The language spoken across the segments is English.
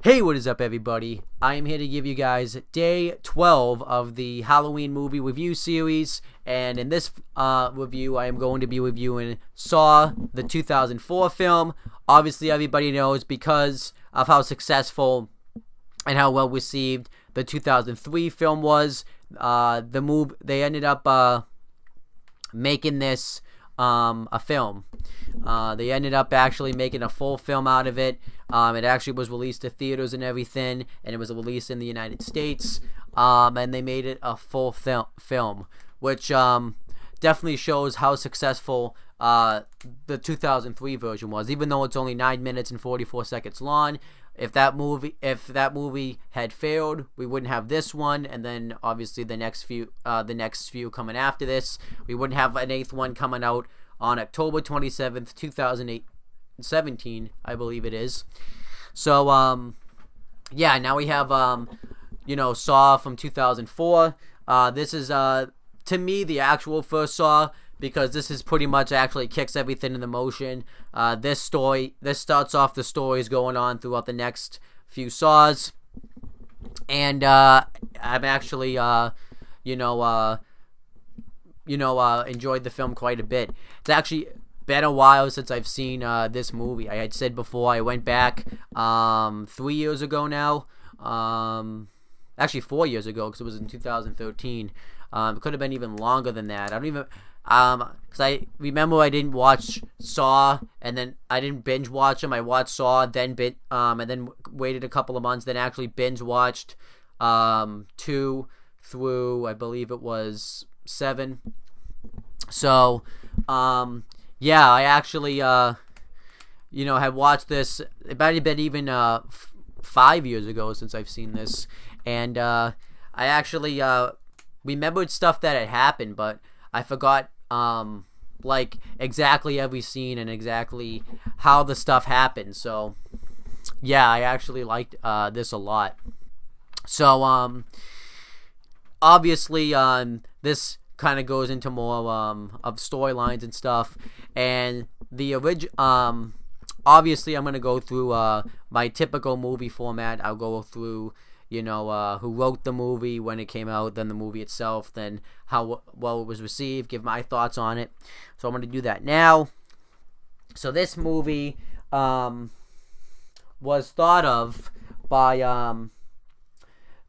Hey, what is up, everybody? I am here to give you guys day 12 of the Halloween movie review series, and in this review, I am going to be reviewing Saw, the 2004 film. Obviously, everybody knows because of how successful and how well received the 2003 film was. They ended up making this a film. They ended up actually making a full film out of it. It actually was released to theaters and everything, and it was released in the United States, and they made it a full film, which definitely shows how successful the 2003 version was. Even though it's only 9 minutes and 44 seconds long, if that movie had failed, we wouldn't have this one, and then obviously the next few coming after this. We wouldn't have an eighth one coming out on October 27th, 2017, I believe it is. So, yeah, now we have, Saw from 2004. This is, to me, the actual first Saw, because this is pretty much actually kicks everything into motion. This starts off the stories going on throughout the next few Saws. And, I'm actually, enjoyed the film quite a bit. It's actually been a while since I've seen this movie. I had said before I went back 3 years ago now. Actually 4 years ago, because it was in 2013. It could have been even longer than that. I don't even because I remember I didn't watch Saw, and then I didn't binge watch them. I watched Saw, then and then waited a couple of months, then actually binge watched 2 through, I believe it was 7. So, yeah, I actually, had watched this. It might have been even 5 years ago since I've seen this, and I actually remembered stuff that had happened, but I forgot like exactly every scene and exactly how the stuff happened. So, yeah, I actually liked this a lot. So, obviously, this kind of goes into more of storylines and stuff, and the obviously I'm going to go through my typical movie format. I'll go through who wrote the movie, when it came out, then the movie itself, then how well it was received, give my thoughts on it. So I'm going to do that now. So this movie was thought of by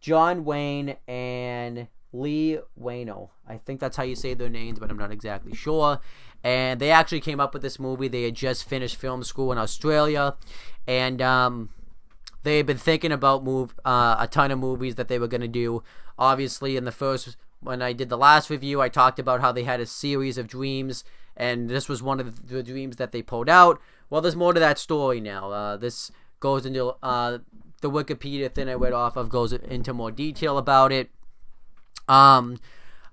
John Wayne and Lee Wayno. I think that's how you say their names, but I'm not exactly sure. And they actually came up with this movie. They had just finished film school in Australia, and they had been thinking about a ton of movies that they were going to do. Obviously, when I did the last review, I talked about how they had a series of dreams, and this was one of the dreams that they pulled out. Well, there's more to that story now. This goes into the Wikipedia thing I read off of, goes into more detail about it.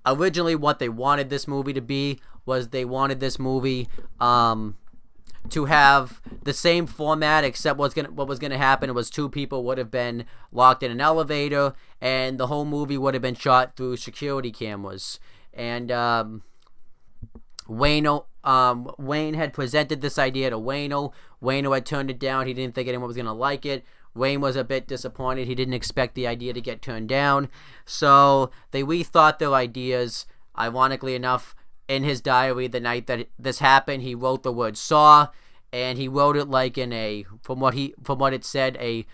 Originally, what they wanted this movie to be was they wanted this movie to have the same format, except what was gonna happen was two people would have been locked in an elevator, and the whole movie would have been shot through security cameras. And Wayne had presented this idea to Wayno. Wayno had turned it down. He didn't think anyone was gonna like it. Wayne was a bit disappointed. He didn't expect the idea to get turned down. So they rethought their ideas. Ironically enough, in his diary, the night that this happened, he wrote the word Saw, and he wrote it like in a, from what it said, a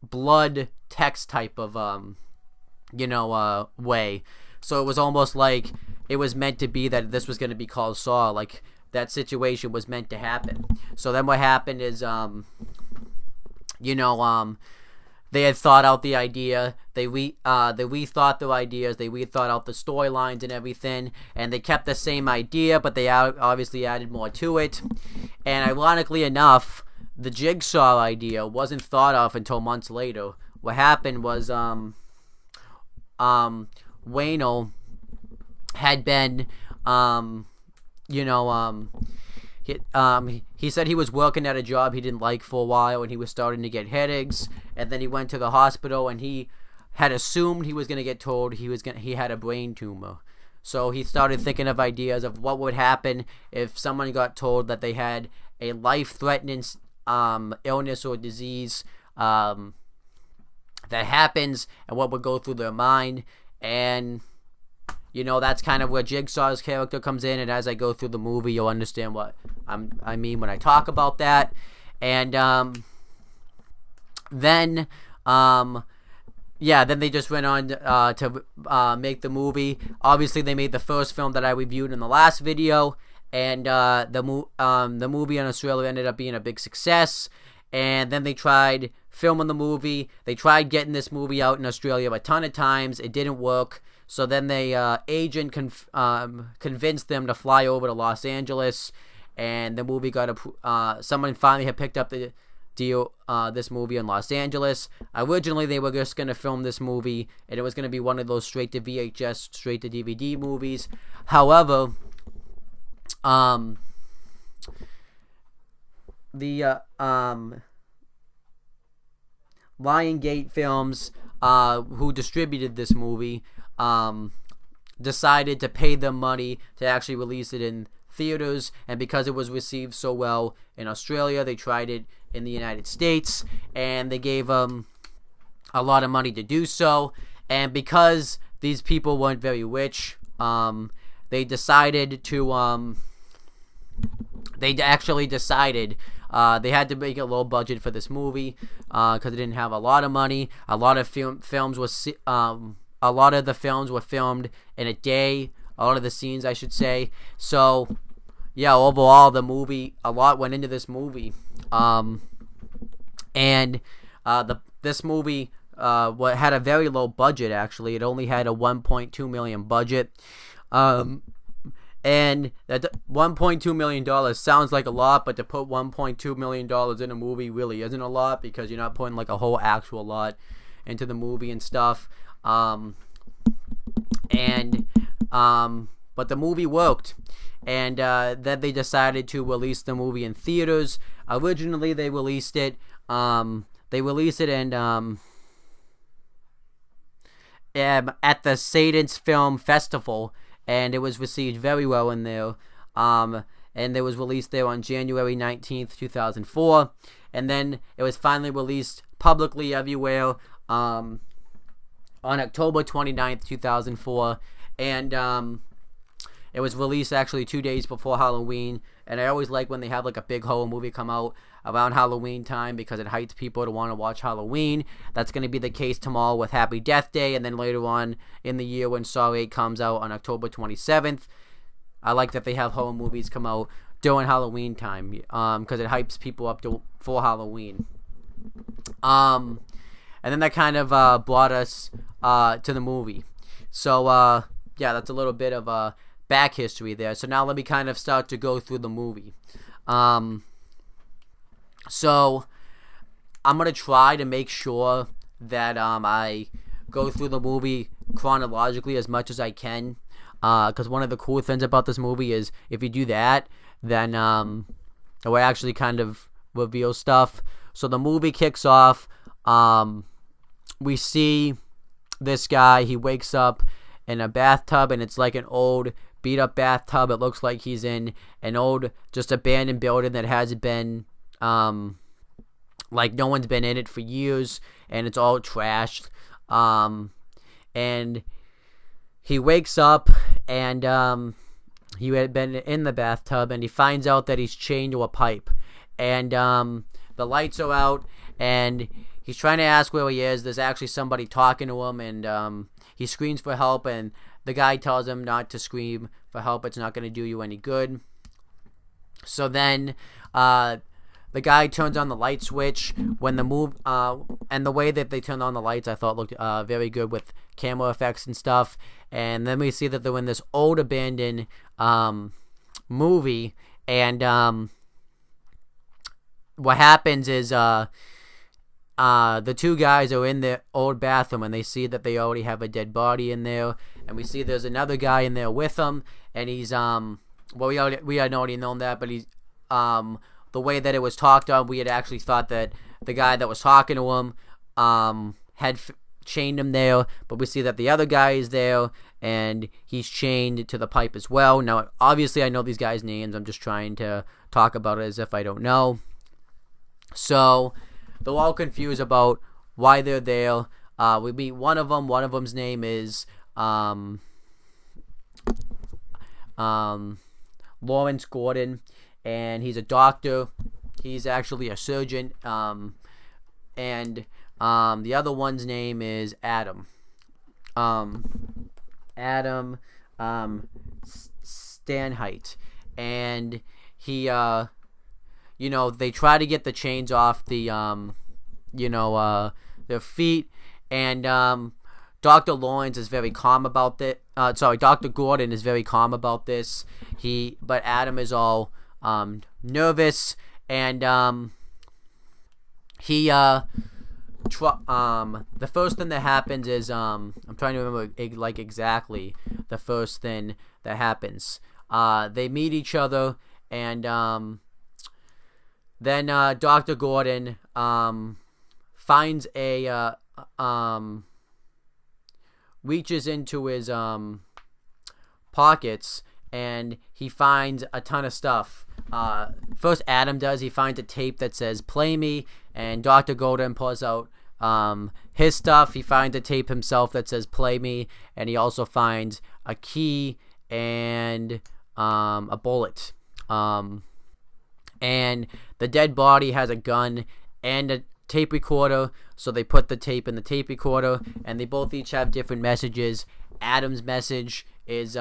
blood text type of way. So it was almost like it was meant to be that this was going to be called Saw, like that situation was meant to happen. So then what happened is they had thought out the idea. They rethought their ideas. They rethought out the storylines and everything, and they kept the same idea, but they obviously added more to it. And ironically enough, the Jigsaw idea wasn't thought of until months later. What happened was Wayno had been he said he was working at a job he didn't like for a while, and he was starting to get headaches, and then he went to the hospital, and he had assumed he was going to get told he had a brain tumor. So he started thinking of ideas of what would happen if someone got told that they had a life-threatening illness or disease that happens, and what would go through their mind. And that's kind of where Jigsaw's character comes in, and as I go through the movie, you'll understand what I mean when I talk about that. And then they just went on to make the movie. Obviously, they made the first film that I reviewed in the last video, and the movie in Australia ended up being a big success. And then they tried filming the movie. They tried getting this movie out in Australia a ton of times. It didn't work. So then the agent convinced them to fly over to Los Angeles, and the movie got someone finally had picked up the deal, this movie in Los Angeles. Originally, they were just going to film this movie, and it was going to be one of those straight to VHS, straight to DVD movies. However, the Lionsgate Films, who distributed this movie, decided to pay them money to actually release it in theaters, and because it was received so well in Australia, they tried it in the United States, and they gave them a lot of money to do so. And because these people weren't very rich, they decided to they had to make a low budget for this movie because they didn't have a lot of money. A lot of the films were filmed in a day. A lot of the scenes, I should say. So, yeah, overall, a lot went into this movie. This movie had a very low budget, actually. It only had a $1.2 million budget. And that $1.2 million sounds like a lot, but to put $1.2 million in a movie really isn't a lot, because you're not putting like a whole actual lot into the movie and stuff. But the movie worked, and then they decided to release the movie in theaters. Originally, they released it. At the Sundance Film Festival, and it was received very well in there. And it was released there on January 19th, 2004. And then it was finally released publicly everywhere on October 29th, 2004. And it was released actually 2 days before Halloween. And I always like when they have like a big horror movie come out around Halloween time, because it hypes people to want to watch Halloween. That's going to be the case tomorrow with Happy Death Day, and then later on in the year when Saw 8 comes out on October 27th. I like that they have horror movies come out during Halloween time, because it hypes people up for Halloween. And then that kind of brought us to the movie. So, that's a little bit of back history there. So now let me kind of start to go through the movie. So I'm going to try to make sure that I go through the movie chronologically as much as I can, because one of the cool things about this movie is if you do that, then it will actually kind of reveal stuff. So the movie kicks off. We see this guy. He wakes up in a bathtub, and it's like an old beat up bathtub. It looks like he's in an old just abandoned building that hasn't been like no one's been in it for years, and it's all trashed. And he wakes up, and he had been in the bathtub, and he finds out that he's chained to a pipe, and the lights are out, and he's trying to ask where he is. There's actually somebody talking to him, and he screams for help, and the guy tells him not to scream for help. It's not going to do you any good. So then the guy turns on the light switch when and the way that they turned on the lights I thought looked very good with camera effects and stuff. And then we see that they're in this old abandoned movie, and what happens is the two guys are in the old bathroom, and they see that they already have a dead body in there, and we see there's another guy in there with them, and he's we had already known that, but he's the way that it was talked on, we had actually thought that the guy that was talking to him had chained him there, but we see that the other guy is there, and he's chained to the pipe as well. Now, obviously, I know these guys' names. I'm just trying to talk about it as if I don't know. So they're all confused about why they're there. We meet one of them. One of them's name is Lawrence Gordon, and he's a doctor. He's actually a surgeon. And the other one's name is Adam. Adam Stanheight, and he they try to get the chains off the their feet, and Dr. Lawrence is very calm about that. Dr. Gordon is very calm about this. But Adam is all nervous, and the first thing that happens is I'm trying to remember exactly the first thing that happens. They meet each other, and then Dr. Gordon finds reaches into his pockets, and he finds a ton of stuff. First Adam does. He finds a tape that says "Play Me," and Dr. Gordon pulls out his stuff. He finds a tape himself that says "Play Me," and he also finds a key and a bullet. And the dead body has a gun and a tape recorder, so they put the tape in the tape recorder, and they both each have different messages. Adam's message is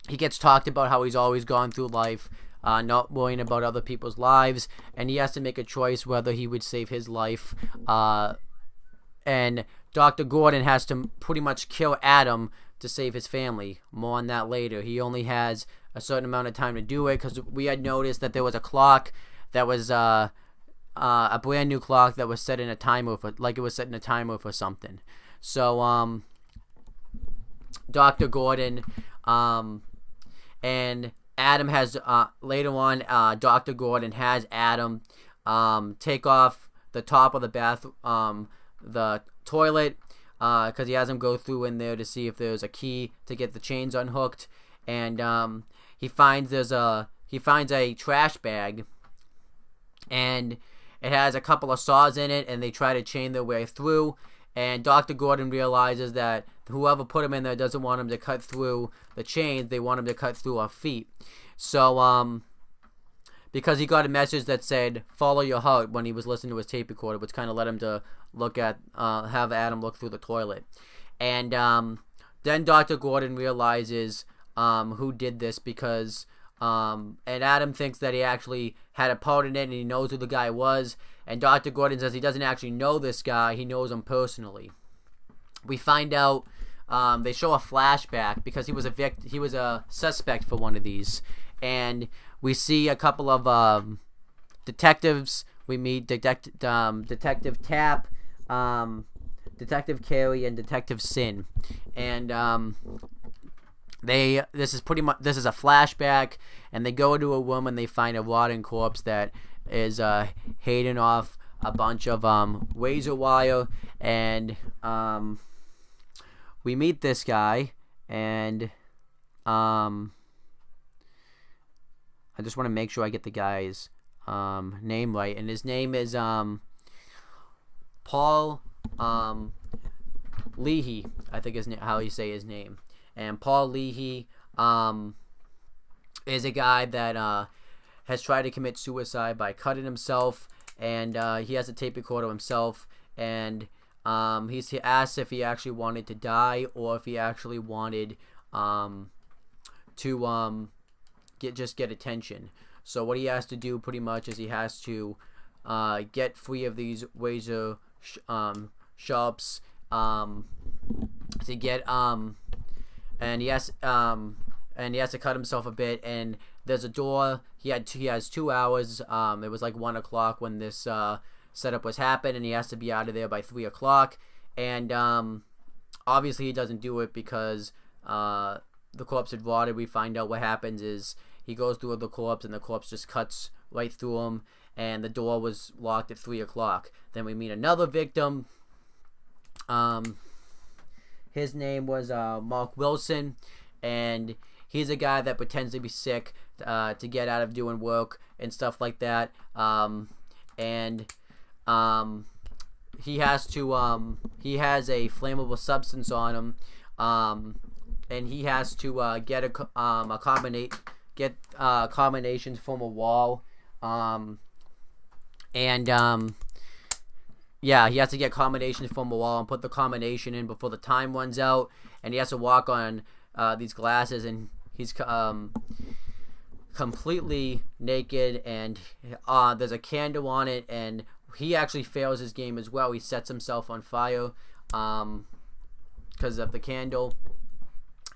he gets talked about how he's always gone through life not worrying about other people's lives, and he has to make a choice whether he would save his life, and Dr. Gordon has to pretty much kill Adam to save his family. More on that later. He only has a certain amount of time to do it, because we had noticed that there was a clock that was a brand new clock that was set in a timer for, it was set in a timer for something. So Dr. Gordon and Adam has later on Dr. Gordon has Adam take off the top of the toilet, because he has him go through in there to see if there's a key to get the chains unhooked, and he finds a trash bag, and it has a couple of saws in it, and they try to chain their way through, and Dr. Gordon realizes that whoever put him in there doesn't want him to cut through the chains. They want him to cut through our feet. So because he got a message that said "follow your heart" when he was listening to his tape recorder, which kind of led him to have Adam look through the toilet. And then Dr. Gordon realizes who did this, because and Adam thinks that he actually had a part in it, and he knows who the guy was, and Dr. Gordon says he doesn't actually know this guy, he knows him personally. We find out they show a flashback, because he was a suspect for one of these, and we see a couple of detectives. We meet Detective Tapp, Detective Carey, and Detective Sin, and this is a flashback, and they go to a room and they find a rotting corpse that is hating off a bunch of razor wire, and we meet this guy, and I just want to make sure I get the guy's name right, and his name is Paul Leahy, I think is how you say his name. And Paul Leahy is a guy that has tried to commit suicide by cutting himself, and he has a tape recorder himself, and he asked if he actually wanted to die, or if he actually wanted to get attention. So what he has to do pretty much is he has to get free of these razor sharps to get and he has to cut himself a bit, and there's a door. He has 2 hours. It was like 1 o'clock when this setup was happening, and he has to be out of there by 3 o'clock. And obviously he doesn't do it because the corpse had rotted. We find out what happens is he goes through the corpse, and the corpse just cuts right through him, and the door was locked at 3 o'clock. Then we meet another victim. His name was Mark Wilson, and he's a guy that pretends to be sick to get out of doing work and stuff like that. and he has a flammable substance on him, and he has to get a combination from a wall, yeah, he has to get combinations from a wall and put the combination in before the time runs out, and he has to walk on these glasses, and he's completely naked, and there's a candle on it, and he actually fails his game as well. He sets himself on fire because of the candle,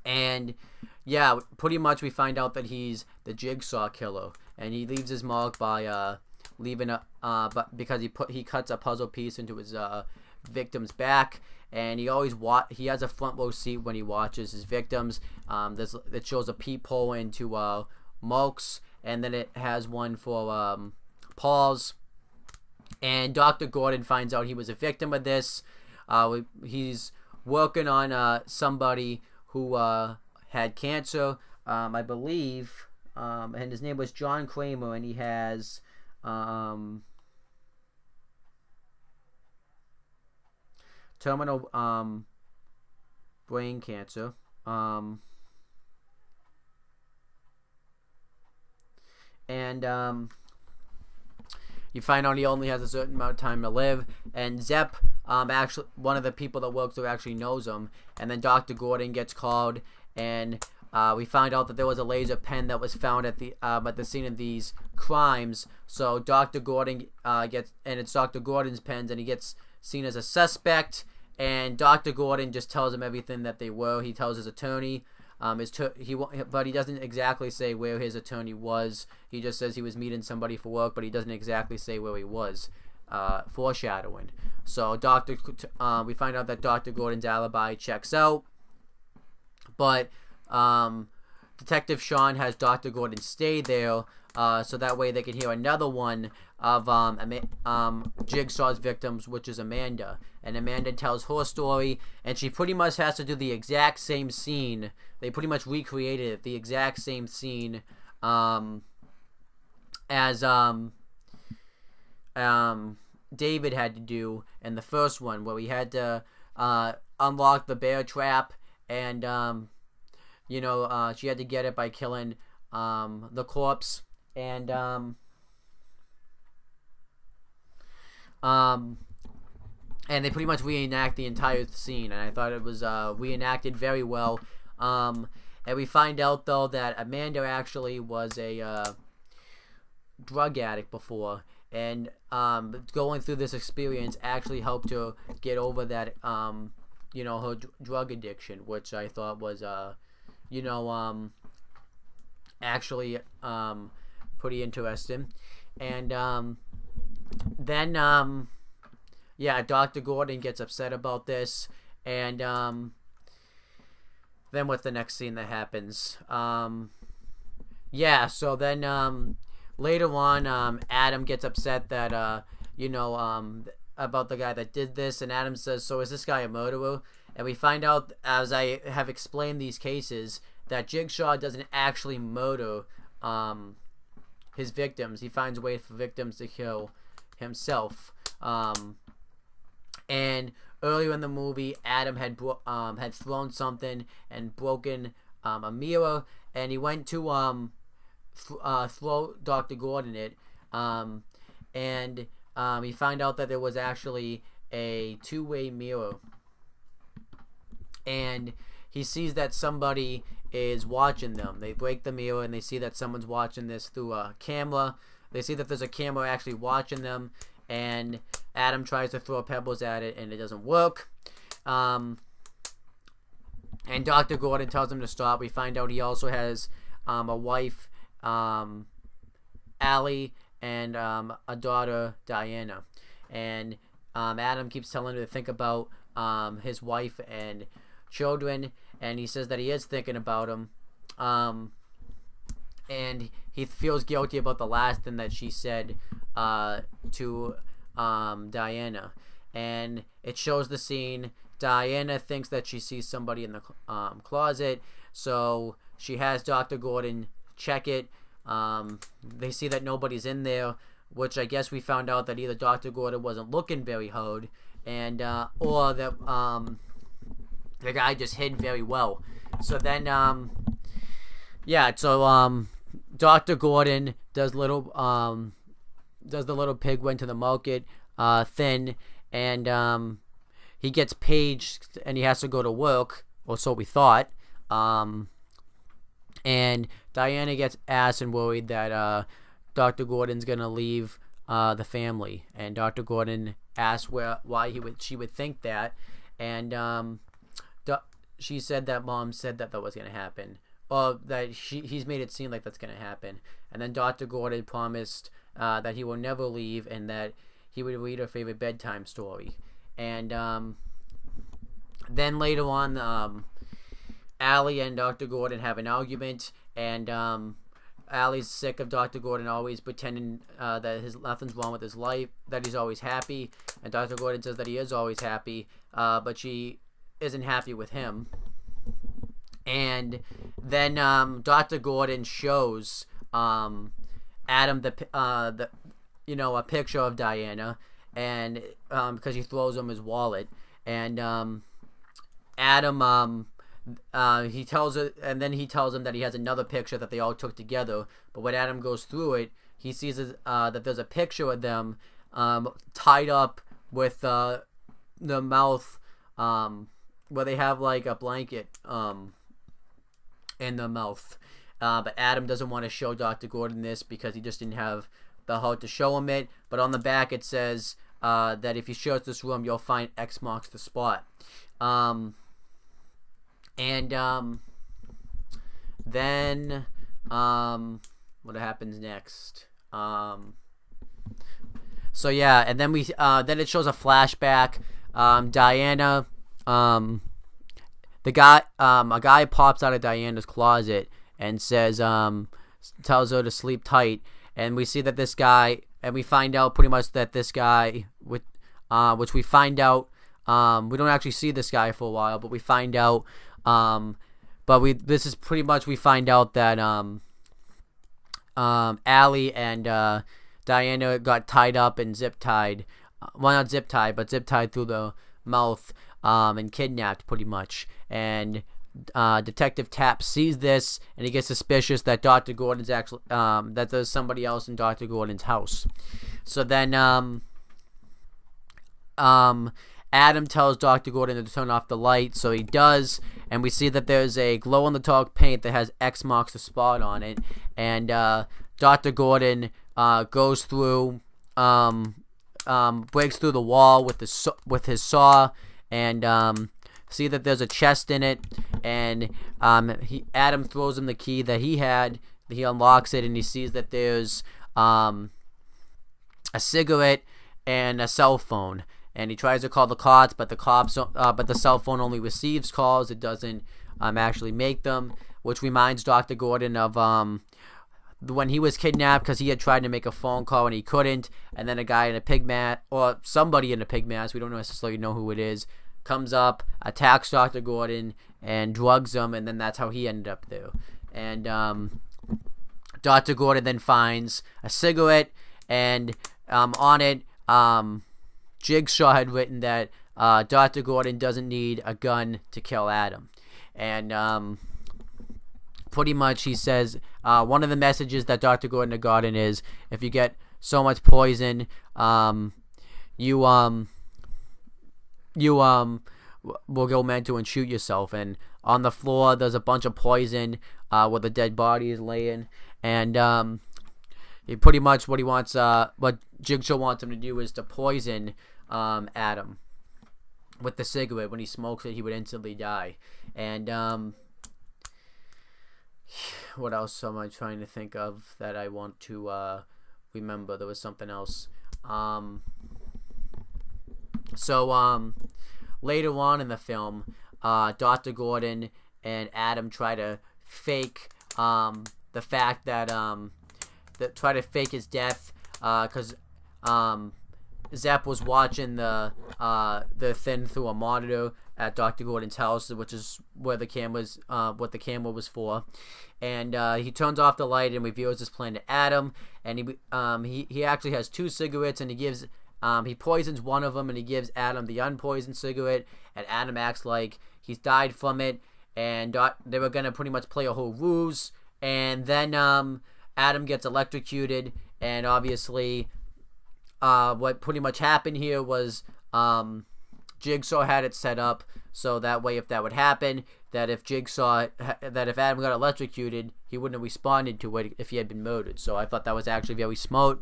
and yeah, pretty much we find out that he's the Jigsaw killer, and he leaves his mark by but because he cuts a puzzle piece into his victim's back, and he has a front row seat when he watches his victims. It shows a peephole into Mark's, and then it has one for Paul's. And Dr. Gordon finds out he was a victim of this. He's working on somebody who had cancer, I believe, and his name was John Kramer, and he has terminal brain cancer. And you find out he only has a certain amount of time to live, and Zepp, actually one of the people that works there actually knows him, and then Dr. Gordon gets called, and we find out that there was a laser pen that was found at the scene of these crimes. So Dr. Gordon it's Dr. Gordon's pens, and he gets seen as a suspect, and Dr. Gordon just tells him everything that they were. He tells his attorney, but he doesn't exactly say where his attorney was. He just says he was meeting somebody for work, but he doesn't exactly say where he was. Foreshadowing. So we find out that Dr. Gordon's alibi checks out, but Detective Sean has Dr. Gordon stay there, so that way they can hear another one of Jigsaw's victims, which is Amanda. And Amanda tells her story, and she pretty much has to do the exact same scene. They pretty much recreated it, the exact same scene as David had to do in the first one, where we had to unlock the bear trap, and she had to get it by killing the corpse, and they pretty much reenact the entire scene, and I thought it was reenacted very well. And we find out though that Amanda actually was a drug addict before, and going through this experience actually helped her get over that her drug addiction, which I thought was actually pretty interesting. And then Dr. Gordon gets upset about this, and then what's the next scene that happens? So then later on, Adam gets upset that about the guy that did this, and Adam says, "So is this guy a murderer?" And we find out, as I have explained these cases, that Jigsaw doesn't actually murder his victims. He finds a way for victims to kill himself. And earlier in the movie, Adam had thrown something and broken a mirror, and he went to throw Dr. Gordon it, and he found out that there was actually a two-way mirror, and he sees that somebody is watching them. They break the mirror, and they see that someone's watching this through a camera. They see that there's a camera actually watching them, and Adam tries to throw pebbles at it, and it doesn't work. And Dr. Gordon tells him to stop. We find out he also has a wife, Allie, and a daughter, Diana. And Adam keeps telling her to think about his wife and children, and he says that he is thinking about them. And he feels guilty about the last thing that she said to Diana. And it shows the scene. Diana thinks that she sees somebody in the closet, so she has Dr. Gordon check it. They see that nobody's in there, which I guess we found out that either Dr. Gordon wasn't looking very hard, and or that the guy just hid very well. So then Dr. Gordon does the little pig went to the market thing, and he gets paged and he has to go to work, or so we thought. And Diana gets asked and worried that Dr. Gordon's gonna leave the family, and Dr. Gordon asks why she would think that, and she said that Mom said that was gonna happen, or that he's made it seem like that's gonna happen, and then Dr. Gordon promised that he will never leave and that he would read her favorite bedtime story, and then later on, Allie and Dr. Gordon have an argument, and Allie's sick of Dr. Gordon always pretending that nothing's wrong with his life, that he's always happy, and Dr. Gordon says that he is always happy, but she isn't happy with him. And then Dr. Gordon shows Adam a picture of Diana, and because he throws him his wallet, and Adam he tells him that he has another picture that they all took together, but when Adam goes through it, he sees that there's a picture of them tied up with the mouth where they have like a blanket in the mouth, but Adam doesn't want to show Dr. Gordon this because he just didn't have the heart to show him it. But on the back it says that if he shows this room, you'll find X marks the spot. Then what happens next? So yeah, and then then it shows a flashback. Diana, a guy pops out of Diana's closet and says, tells her to sleep tight, and we see that this guy, and we find out pretty much that this guy, which we find out, we don't actually see this guy for a while, but we find out, this is pretty much, we find out that Allie and Diana got tied up and zip tied, well, not zip tied, but zip tied through the mouth, and kidnapped pretty much. And Detective Tapp sees this, and he gets suspicious that Dr. Gordon's actually that there's somebody else in Dr. Gordon's house. So then Adam tells Dr. Gordon to turn off the light, so he does, and we see that there's a glow-in-the-dark paint that has X marks the spot on it, and Dr. Gordon goes through, breaks through the wall with his saw, and see that there's a chest in it, and Adam throws him the key that he had. He unlocks it, and he sees that there's a cigarette and a cell phone. And he tries to call the cops, but the cell phone only receives calls. It doesn't actually make them, which reminds Dr. Gordon of when he was kidnapped, because he had tried to make a phone call and he couldn't, and then a guy in a pig mask, or somebody in a pig mask, we don't necessarily know who it is, comes up, attacks Dr. Gordon, and drugs him, and then that's how he ended up there. And Dr. Gordon then finds a cigarette, and on it, Jigsaw had written that Dr. Gordon doesn't need a gun to kill Adam. And pretty much he says, one of the messages that Dr. Gordon had gotten is, if you get so much poison, you will go mental and shoot yourself. And on the floor there's a bunch of poison where the dead body is laying, and pretty much what Jigsaw wants him to do is to poison Adam with the cigarette. When he smokes it, he would instantly die. And what else am I trying to think of that I want to remember? There was something else. So later on in the film, Dr. Gordon and Adam try to fake the fact that try to fake his death, because Zepp was watching the thing through a monitor at Dr. Gordon's house, which is where the camera's what the camera was for, and he turns off the light and reveals his plan to Adam, and he actually has 2 cigarettes, and he poisons one of them, and he gives Adam the unpoisoned cigarette, and Adam acts like he's died from it, and they were gonna pretty much play a whole ruse, and then Adam gets electrocuted, and obviously what pretty much happened here was Jigsaw had it set up so that way if that would happen, that if Adam got electrocuted, he wouldn't have responded to it if he had been murdered. So I thought that was actually very smart.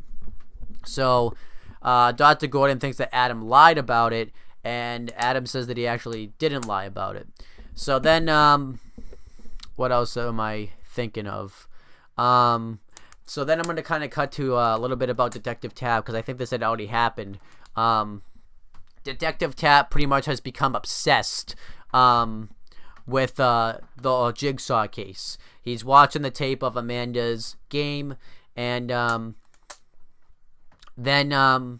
So Dr. Gordon thinks that Adam lied about it, and Adam says that he actually didn't lie about it. So then what else am I thinking of? So then I'm going to kind of cut to a little bit about Detective Tapp, because I think this had already happened. Detective Tapp pretty much has become obsessed with the Jigsaw case. He's watching the tape of Amanda's game, and Detective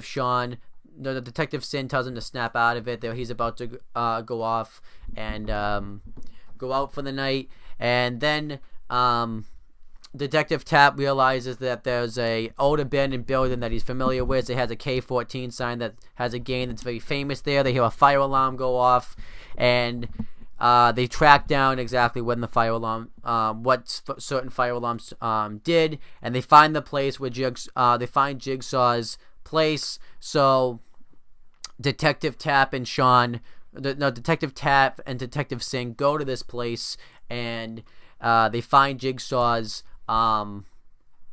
Sean, the Detective Sin tells him to snap out of it. That he's about to go off and go out for the night, and then Detective Tapp realizes that there's a old abandoned building that he's familiar with. It has a K-14 sign that has a game that's very famous there. They hear a fire alarm go off, and they track down exactly when the fire alarm, what certain fire alarms did, and they find the place where they find Jigsaw's place. So Detective Tapp and Detective Tapp and Detective Singh go to this place, and they find Jigsaw's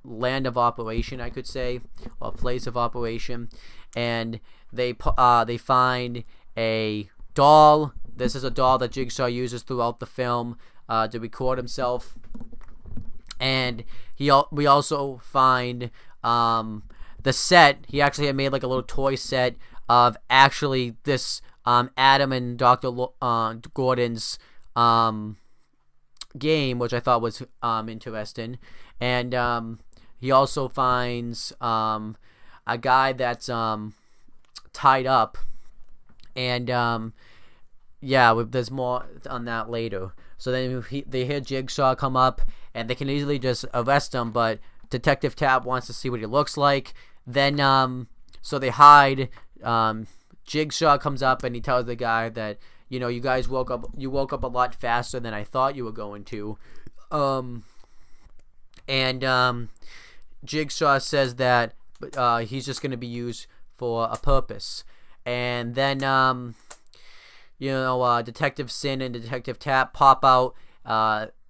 land of operation, I could say, or place of operation, and they find a doll. This is a doll that Jigsaw uses throughout the film to record himself, and we also find the set. He actually had made like a little toy set of actually this Adam and Dr. Gordon's game, which I thought was interesting. And he also finds a guy that's tied up, and there's more on that later. So then they hear Jigsaw come up, and they can easily just arrest him, but Detective Tapp wants to see what he looks like. Then so they hide. Jigsaw comes up, and he tells the guy that, you guys woke up a lot faster than I thought you were going to. Jigsaw says that he's just going to be used for a purpose. And then, Detective Sin and Detective Tapp pop out.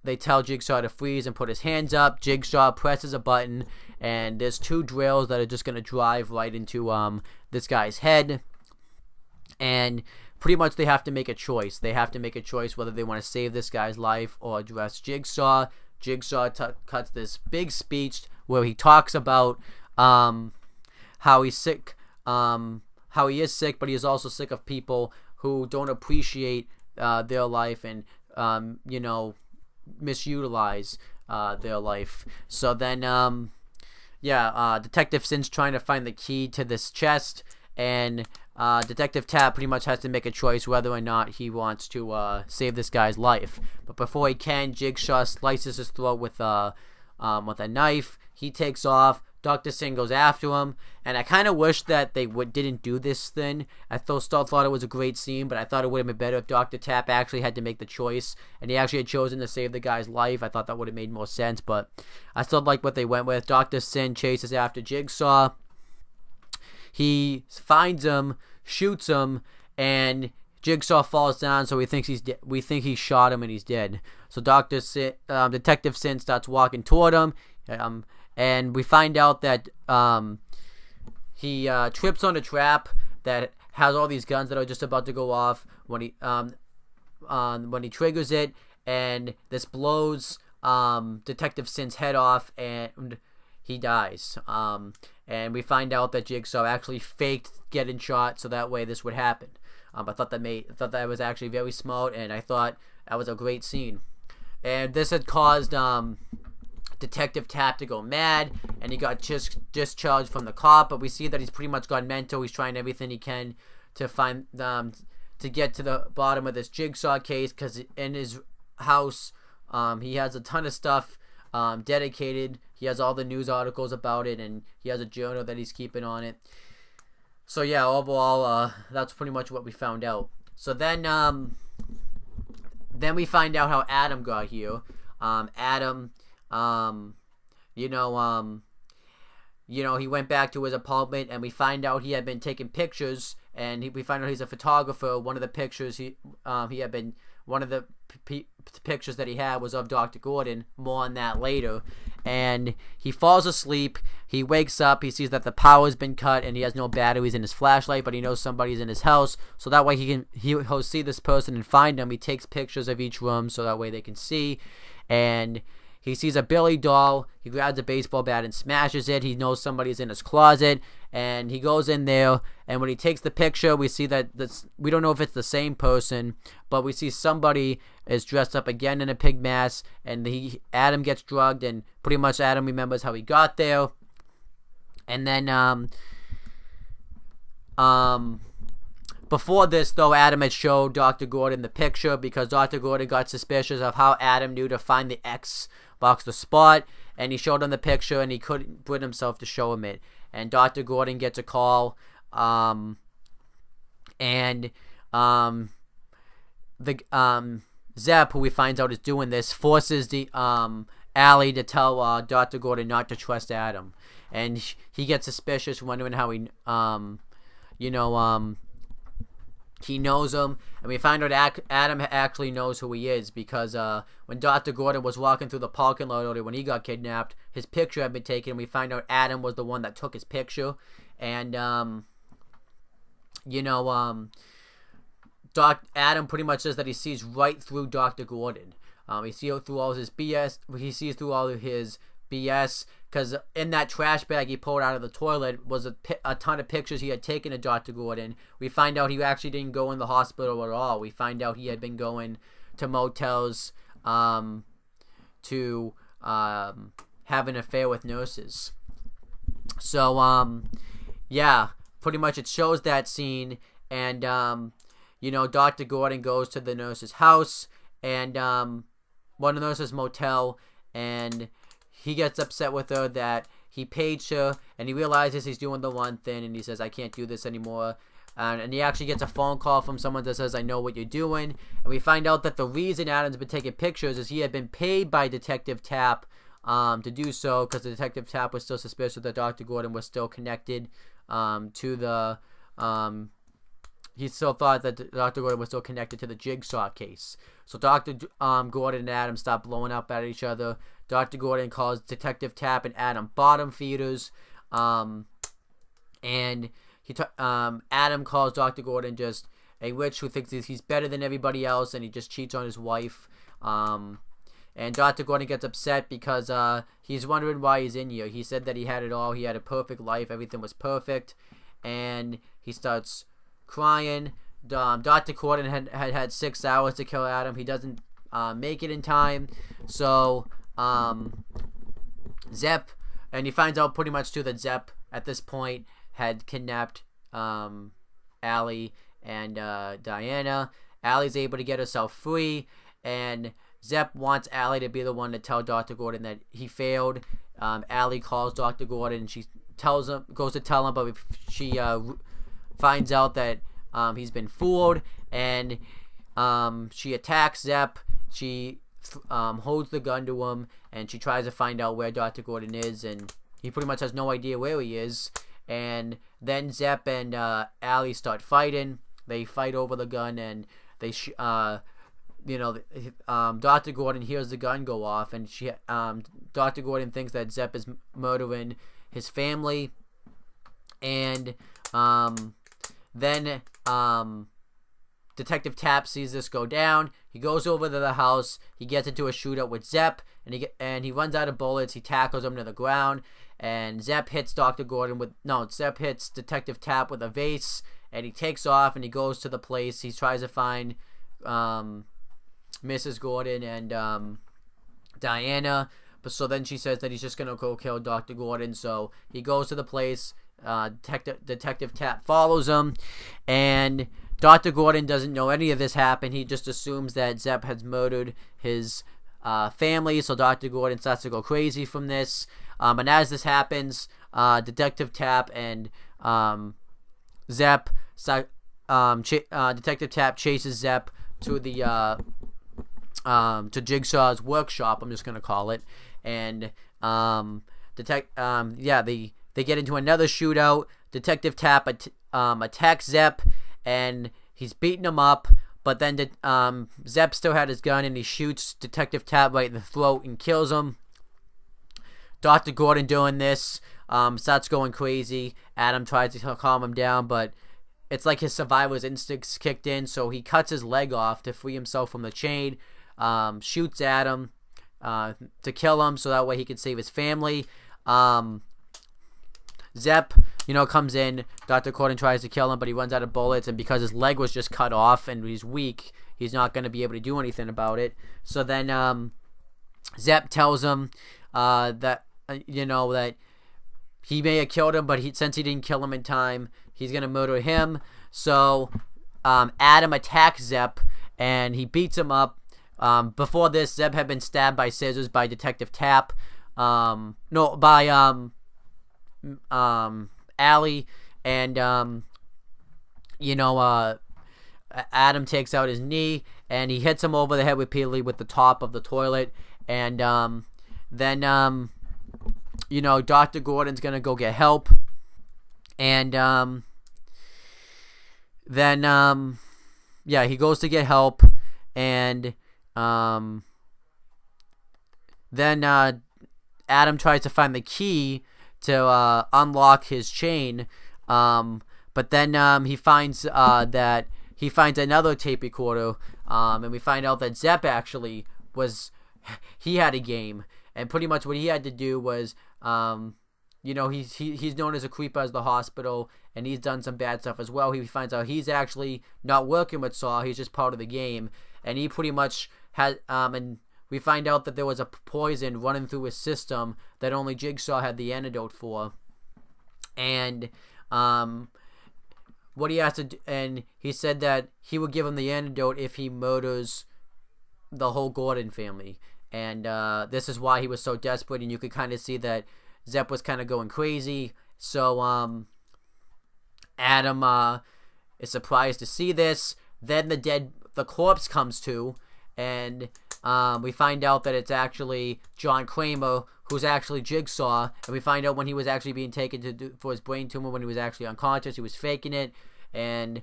They tell Jigsaw to freeze and put his hands up. Jigsaw presses a button, and there's 2 drills that are just going to drive right into this guy's head. And pretty much they have to make a choice. They have to make a choice whether they want to save this guy's life or address Jigsaw. Jigsaw cuts this big speech where he talks about how he's sick, how he is sick, but he is also sick of people who don't appreciate their life and misutilize their life. So then Detective Sin's trying to find the key to this chest, and Detective Tapp pretty much has to make a choice whether or not he wants to save this guy's life. But before he can, Jigsaw slices his throat with a knife. He takes off. Dr. Singh goes after him, and I kind of wish that they didn't do this thing. I still thought it was a great scene, but I thought it would have been better if Dr. Tapp actually had to make the choice, and he actually had chosen to save the guy's life. I thought that would have made more sense, but I still like what they went with. Dr. Singh chases after Jigsaw. He finds him, shoots him, and Jigsaw falls down, so we think he shot him and he's dead. So Detective Sin starts walking toward him, and we find out that he trips on a trap that has all these guns that are just about to go off when he triggers it, and this blows Detective Sin's head off, and he dies. And we find out that Jigsaw actually faked getting shot so that way this would happen. I thought that was actually very smart, and I thought that was a great scene. And this had caused Detective Tap to go mad, and he got just discharged from the cop. But we see that he's pretty much gone mental. He's trying everything he can to find to get to the bottom of this jigsaw case, because in his house he has a ton of stuff dedicated. He has all the news articles about it, and he has a journal that he's keeping on it. So yeah, overall, that's pretty much what we found out. So then we find out how Adam got here. Adam, he went back to his apartment, and we find out he had been taking pictures, and we find out he's a photographer. One of the pictures one of the pictures that he had was of Dr. Gordon. More on that later. And he falls asleep. He wakes up. He sees that the power's been cut, and he has no batteries in his flashlight, but he knows somebody's in his house. So that way he'll see this person and find them. He takes pictures of each room so that way they can see. And he sees a Billy doll. He grabs a baseball bat and smashes it. He knows somebody's in his closet, and he goes in there. And when he takes the picture, we see that we don't know if it's the same person, but we see somebody is dressed up again in a pig mask, and Adam gets drugged, and pretty much Adam remembers how he got there. And then before this, though, Adam had showed Dr. Gordon the picture, because Dr. Gordon got suspicious of how Adam knew to find the Xbox, the spot, and he showed him the picture, and he couldn't bring himself to show him it. And Dr. Gordon gets a call, Zepp, who we find out is doing this, forces the Allie to tell Dr. Gordon not to trust Adam, and he gets suspicious, wondering how he knows him, and we find out Adam actually knows who he is, because when Dr. Gordon was walking through the parking lot earlier when he got kidnapped, his picture had been taken, and we find out Adam was the one that took his picture. And Adam pretty much says that he sees right through Dr. Gordon. He sees through all his BS. He sees through all of his BS, because in that trash bag he pulled out of the toilet was a ton of pictures he had taken of Dr. Gordon. We find out he actually didn't go in the hospital at all. We find out he had been going to motels to have an affair with nurses. So yeah, pretty much it shows that scene, and Dr. Gordon goes to the nurse's house, and one of the nurse's motel, and he gets upset with her that he paged her, and he realizes he's doing the one thing, and he says, I can't do this anymore. And he actually gets a phone call from someone that says, I know what you're doing. And we find out that the reason Adam's been taking pictures is he had been paid by Detective Tap to do so, because Detective Tap was still suspicious that Dr. Gordon was still connected to the... he still thought that Dr. Gordon was still connected to the Jigsaw case. So Dr. Gordon and Adam stop blowing up at each other. Dr. Gordon calls Detective Tap and Adam bottom feeders. And Adam calls Dr. Gordon just a witch who thinks he's better than everybody else, and he just cheats on his wife. And Dr. Gordon gets upset because he's wondering why he's in here. He said that he had it all. He had a perfect life. Everything was perfect. And he starts crying. Dr. Gordon had 6 hours to kill Adam. He doesn't make it in time. So Zepp, and he finds out pretty much too that Zepp at this point had kidnapped Allie and Diana. Allie's able to get herself free, and Zepp wants Allie to be the one to tell Dr. Gordon that he failed. Allie calls Dr. Gordon, and she goes to tell him, but she finds out that he's been fooled, and she attacks Zepp. She holds the gun to him, and she tries to find out where Dr. Gordon is, and he pretty much has no idea where he is. And then Zepp and Allie start fighting. They fight over the gun, and they Dr. Gordon hears the gun go off, and Dr. Gordon thinks that Zepp is murdering his family. And then Detective Tap sees this go down. He goes over to the house. He gets into a shootout with Zepp, and he runs out of bullets. He tackles him to the ground, and Zepp hits Zepp hits Detective Tap with a vase, and he takes off, and he goes to the place. He tries to find Mrs. Gordon and Diana, So then she says that he's just gonna go kill Dr. Gordon. So he goes to the place. Detective Tapp follows him, and Dr. Gordon doesn't know any of this happened. He just assumes that Zepp has murdered his family. So Dr. Gordon starts to go crazy from this. And as this happens, Detective Tapp and Zepp Detective Tapp chases Zepp to the to Jigsaw's workshop. I'm just gonna call it, and they get into another shootout. Detective Tapp attacks Zepp, and he's beating him up. But then Zepp still had his gun, and he shoots Detective Tapp right in the throat and kills him. Dr. Gordon doing this starts going crazy. Adam tries to calm him down, but it's like his survivor's instincts kicked in, so he cuts his leg off to free himself from the chain, shoots Adam to kill him so that way he can save his family. Zepp, comes in. Dr. Gordon tries to kill him, but he runs out of bullets, and because his leg was just cut off and he's weak, he's not going to be able to do anything about it. So then Zepp tells him that he may have killed him, but since he didn't kill him in time, he's going to murder him. So Adam attacks Zepp, and he beats him up. Before this, Zepp had been stabbed by scissors by Detective Tapp. By Allie, and Adam takes out his knee, and he hits him over the head repeatedly with the top of the toilet, and then Dr. Gordon's gonna go get help, and then he goes to get help, and then Adam tries to find the key to unlock his chain, but then he finds another tape recorder, and we find out that Zepp actually he had a game, and pretty much what he had to do was he's known as a creeper as the hospital, and he's done some bad stuff as well. He finds out he's actually not working with Saw, he's just part of the game, and he pretty much had and we find out that there was a poison running through his system that only Jigsaw had the antidote for. And what he has to do, and he said that he would give him the antidote if he murders the whole Gordon family. And this is why he was so desperate, and you could kind of see that Zepp was kind of going crazy. So Adam is surprised to see this. Then the corpse comes to, and we find out that it's actually John Kramer, who's actually Jigsaw, and we find out when he was actually being taken for his brain tumor, when he was actually unconscious, he was faking it, and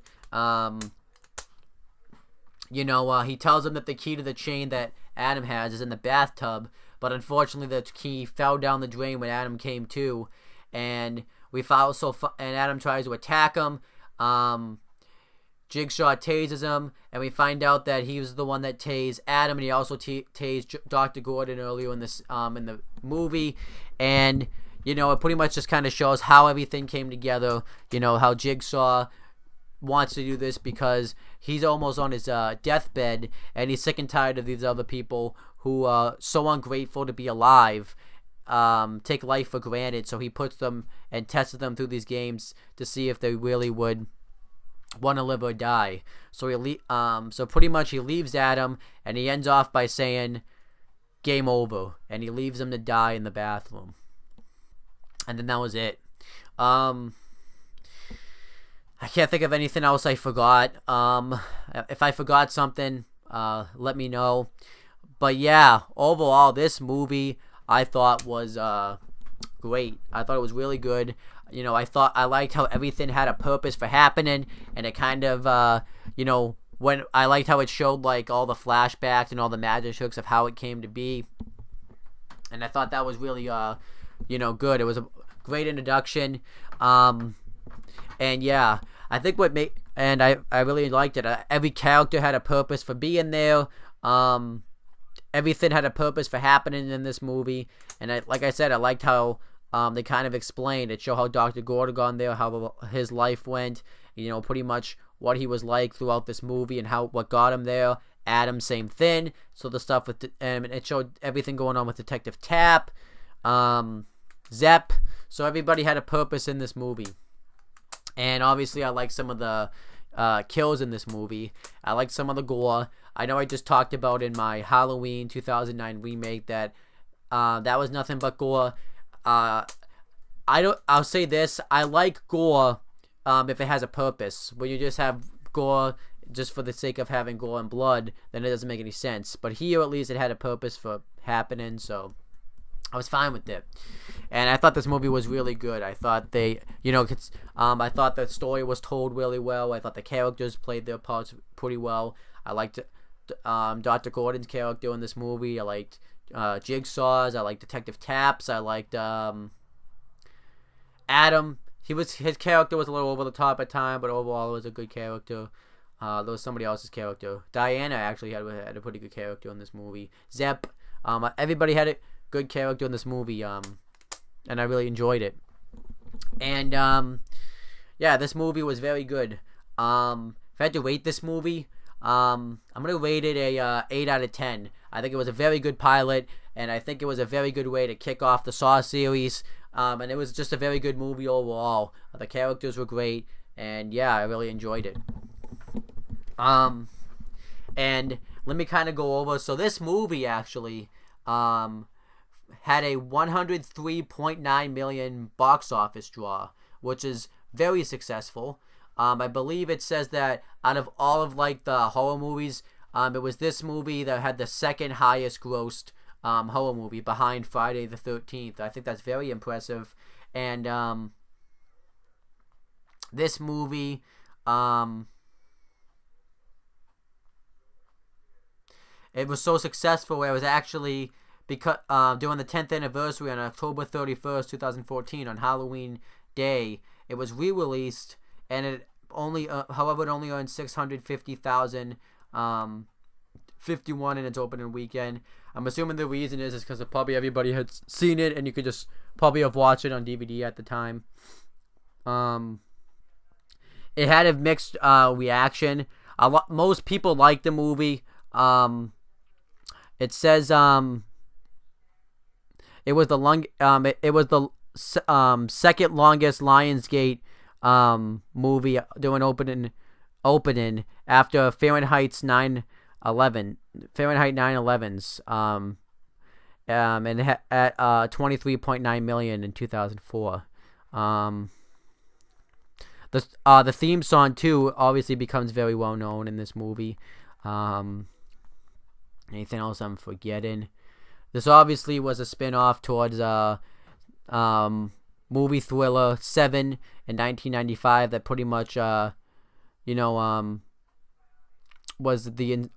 he tells him that the key to the chain that Adam has is in the bathtub, but unfortunately the key fell down the drain when Adam came to, and and Adam tries to attack him. Jigsaw tases him, and we find out that he was the one that tased Adam, and he also tased Dr. Gordon earlier in this in the movie, and it pretty much just kind of shows how everything came together. How Jigsaw wants to do this because he's almost on his deathbed, and he's sick and tired of these other people who are so ungrateful to be alive, take life for granted. So he puts them and tests them through these games to see if they really would want to live or die. So so pretty much he leaves Adam, and he ends off by saying game over, and he leaves him to die in the bathroom, and then that was it. I can't think of anything else I forgot. If I forgot something, let me know. But yeah, overall this movie I thought was great. I thought it was really good. I liked how everything had a purpose for happening, and it kind of, when I liked how it showed like all the flashbacks and all the magic tricks of how it came to be, and I thought that was really, good. It was a great introduction, and yeah, I think I really liked it. Every character had a purpose for being there. Everything had a purpose for happening in this movie, and like I said, I liked how they kind of explained it, show how Dr. Gordon got there, how his life went, pretty much what he was like throughout this movie, and what got him there, Adam, same thing. So the stuff with and it showed everything going on with Detective Tapp, Zep. So everybody had a purpose in this movie. And obviously, I like some of the kills in this movie. I like some of the gore. I know I just talked about in my Halloween 2009 remake that that was nothing but gore. I'll say this: I like gore if it has a purpose. When you just have gore just for the sake of having gore and blood, then it doesn't make any sense. But here, at least, it had a purpose for happening, so I was fine with it. And I thought this movie was really good. I thought I thought the story was told really well. I thought the characters played their parts pretty well. I liked Dr. Gordon's character in this movie. I liked Jigsaw's. I liked Detective Tapp's. I liked Adam. His character was a little over the top at time, but overall it was a good character. There was somebody else's character. Diana actually had a pretty good character in this movie. Zep. Everybody had a good character in this movie. And I really enjoyed it. And yeah, this movie was very good. If I had to rate this movie, I'm gonna rate it a 8 out of 10. I think it was a very good pilot, and I think it was a very good way to kick off the Saw series. And it was just a very good movie overall. The characters were great, and yeah, I really enjoyed it. And let me kind of go over. So this movie actually had a 103.9 million box office draw, which is very successful. I believe it says that out of all of like the horror movies, it was this movie that had the second highest grossed horror movie behind Friday the 13th. I think that's very impressive. And this movie it was so successful it was actually because during the 10th anniversary on October 31st, 2014 on Halloween Day, it was re-released, and it only however it only earned 650,000 51 in its opening weekend. I'm assuming the reason is because probably everybody had seen it, and you could just probably have watched it on DVD at the time. It had a mixed reaction. Most people liked the movie. It says it was the second longest Lionsgate movie doing opening after Fahrenheit 9/11's and at 23.9 million in 2004. The theme song too obviously becomes very well known in this movie. Anything else I'm forgetting? This obviously was a spin-off towards movie thriller Seven in 1995 that pretty much was the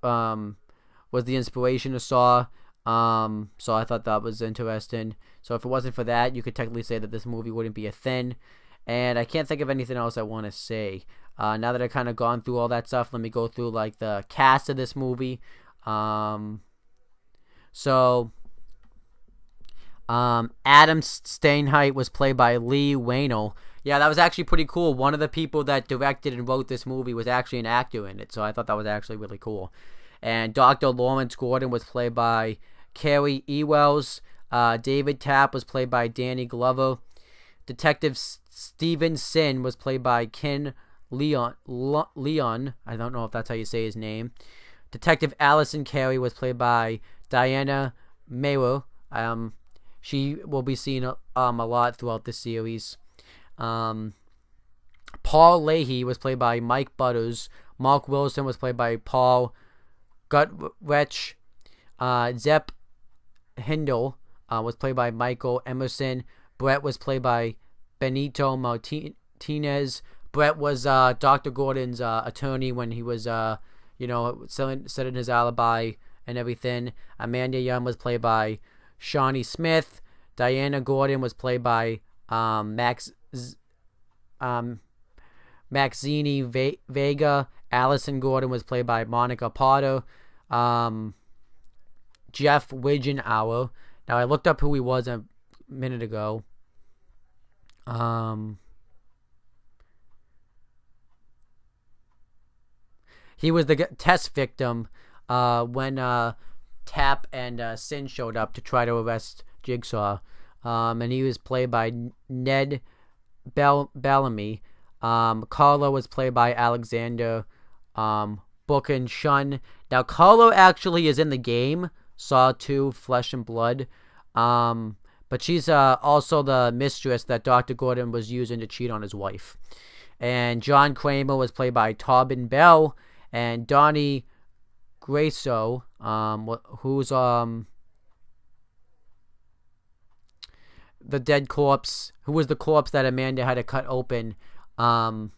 inspiration of Saw. So I thought that was interesting. So if it wasn't for that, you could technically say that this movie wouldn't be a thing. And I can't think of anything else I want to say. Now that I've kind of gone through all that stuff, let me go through like the cast of this movie. Adam Steinheit was played by Lee Wainell. Yeah, that was actually pretty cool. One of the people that directed and wrote this movie was actually an actor in it, so I thought that was actually really cool. And Dr. Lawrence Gordon was played by Carrie Ewells. David Tapp was played by Danny Glover. Detective Steven Sin was played by Ken Leon. I don't know if that's how you say his name. Detective Allison Carey was played by Diana Mayer. She will be seen a lot throughout the series. Paul Leahy was played by Mike Butters. Mark Wilson was played by Paul Gutwretch. Zep Hindle was played by Michael Emerson. Brett was played by Benito Martinez. Brett was Dr. Gordon's attorney when he was setting his alibi and everything. Amanda Young was played by Shawnee Smith. Diana Gordon was played by Maxine Vega. Allison Gordon was played by Monica Potter. Jeff Wigenauer. Now I looked up who he was a minute ago. He was the test victim when Tap and Sin showed up to try to arrest Jigsaw. And he was played by Ned Bellamy. Carlo was played by Alexander Book and Shun. Now, Carlo actually is in the game Saw 2 Flesh and Blood. But she's also the mistress that Dr. Gordon was using to cheat on his wife. And John Kramer was played by Tobin Bell. And Donnie Grasso, who's the dead corpse, who was the corpse that Amanda had to cut open to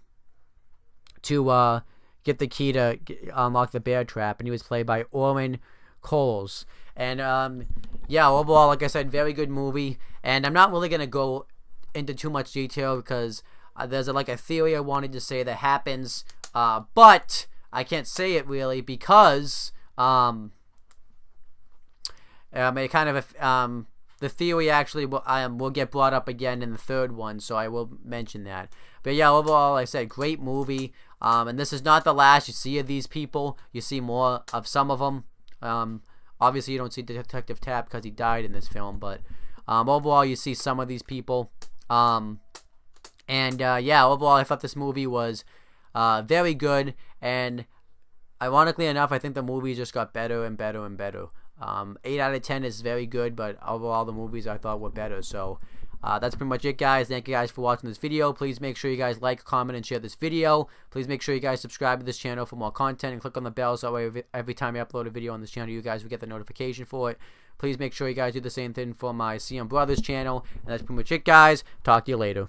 get the key to unlock the bear trap, and he was played by Orrin Coles. And yeah, overall, like I said, very good movie. And I'm not really gonna go into too much detail because there's a theory I wanted to say that happens, but I can't say it really because it kind of the theory actually will get brought up again in the third one, so I will mention that. But yeah, overall, like I said, great movie. And this is not the last you see of these people. You see more of some of them. Obviously, you don't see Detective Tapp because he died in this film, but overall, you see some of these people. Yeah, overall, I thought this movie was very good. And ironically enough, I think the movie just got better and better and better. 8 out of 10 is very good, but overall the movies I thought were better. So that's pretty much it, guys. Thank you guys for watching this video. Please make sure you guys like, comment, and share this video. Please make sure you guys subscribe to this channel for more content and click on the bell so that way every time I upload a video on this channel, you guys will get the notification for it. Please make sure you guys do the same thing for my CM Brothers channel. And that's pretty much it, guys. Talk to you later.